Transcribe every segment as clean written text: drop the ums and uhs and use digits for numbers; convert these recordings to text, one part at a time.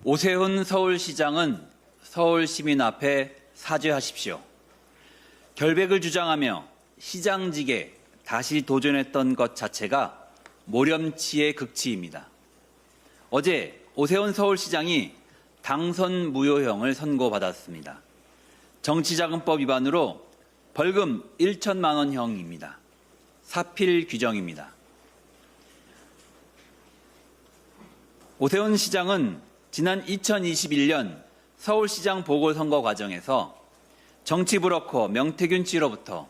오세훈 서울시장은 서울시민 앞에 사죄하십시오. 결백을 주장하며 시장직에 다시 도전했던 것 자체가 모렴치의 극치입니다. 어제 오세훈 서울시장이 당선 무효형을 선고받았습니다. 정치자금법 위반으로 벌금 1천만 원형입니다. 사필 규정입니다. 오세훈 시장은 지난 2021년 서울시장 보궐선거 과정에서 정치브로커 명태균 씨로부터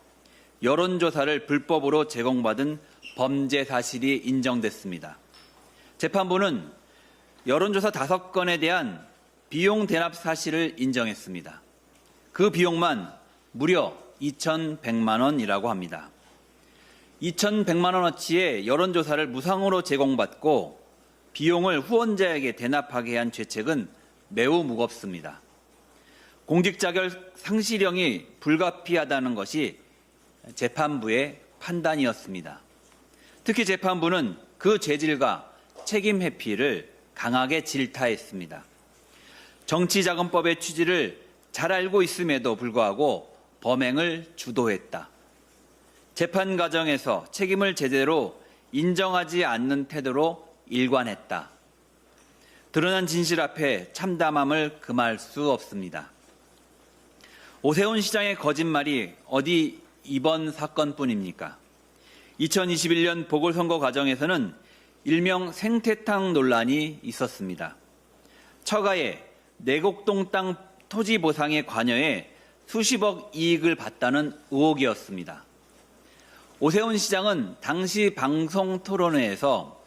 여론조사를 불법으로 제공받은 범죄 사실이 인정됐습니다. 재판부는 여론조사 5건에 대한 비용 대납 사실을 인정했습니다. 그 비용만 무려 2,100만 원이라고 합니다. 2,100만 원어치의 여론조사를 무상으로 제공받고 비용을 후원자에게 대납하게 한 죄책은 매우 무겁습니다. 공직자격 상실형이 불가피하다는 것이 재판부의 판단이었습니다. 특히 재판부는 그 죄질과 책임 회피를 강하게 질타했습니다. 정치자금법의 취지를 잘 알고 있음에도 불구하고 범행을 주도했다. 재판 과정에서 책임을 제대로 인정하지 않는 태도로 일관했다. 드러난 진실 앞에 참담함을 금할 수 없습니다. 오세훈 시장의 거짓말이 어디 이번 사건뿐입니까? 2021년 보궐선거 과정에서는 일명 생태탕 논란이 있었습니다. 처가에 내곡동 땅 토지 보상에 관여해 수십억 이익을 봤다는 의혹이었습니다. 오세훈 시장은 당시 방송 토론회에서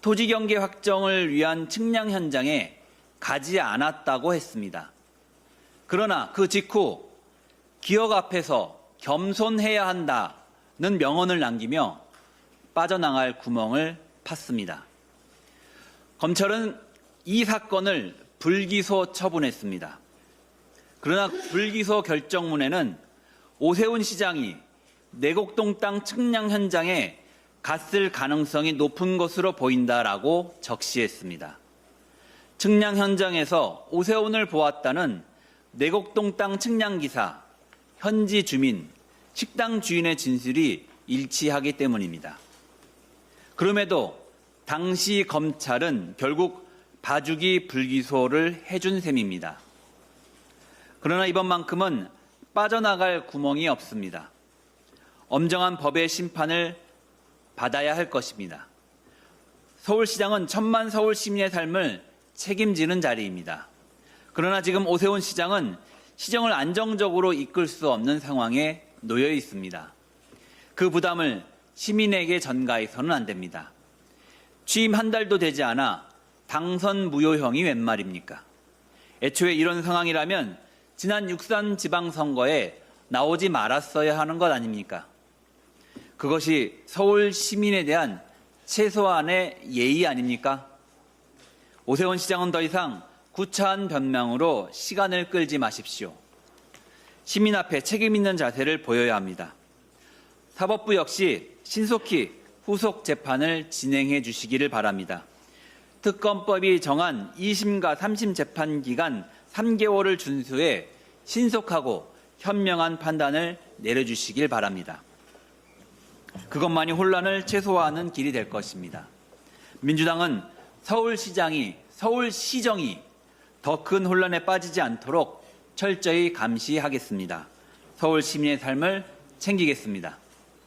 토지 경계 확정을 위한 측량 현장에 가지 않았다고 했습니다. 그러나 그 직후 기억 앞에서 겸손해야 한다는 명언을 남기며 빠져나갈 구멍을 팠습니다. 검찰은 이 사건을 불기소 처분했습니다. 그러나 불기소 결정문에는 오세훈 시장이 내곡동 땅 측량 현장에 갔을 가능성이 높은 것으로 보인다라고 적시했습니다. 측량 현장에서 오세훈을 보았다는 내곡동 땅 측량 기사, 현지 주민, 식당 주인의 진술이 일치하기 때문입니다. 그럼에도 당시 검찰은 결국 봐주기 불기소를 해준 셈입니다. 그러나 이번만큼은 빠져나갈 구멍이 없습니다. 엄정한 법의 심판을 받아야 할 것입니다. 서울시장은 천만 서울 시민의 삶을 책임지는 자리입니다. 그러나 지금 오세훈 시장은 시정을 안정적으로 이끌 수 없는 상황에 놓여 있습니다. 그 부담을 시민에게 전가해서는 안 됩니다. 취임 한 달도 되지 않아 당선 무효형이 웬 말입니까? 애초에 이런 상황이라면 지난 6.3 지방선거에 나오지 말았어야 하는 것 아닙니까? 그것이 서울 시민에 대한 최소한의 예의 아닙니까? 오세훈 시장은 더 이상 구차한 변명으로 시간을 끌지 마십시오. 시민 앞에 책임 있는 자세를 보여야 합니다. 사법부 역시 신속히 후속 재판을 진행해 주시기를 바랍니다. 특검법이 정한 2심과 3심 재판 기간 3개월을 준수해 신속하고 현명한 판단을 내려주시길 바랍니다. 그것만이 혼란을 최소화하는 길이 될 것입니다. 민주당은 서울시정이 더 큰 혼란에 빠지지 않도록 철저히 감시하겠습니다. 서울 시민의 삶을 챙기겠습니다.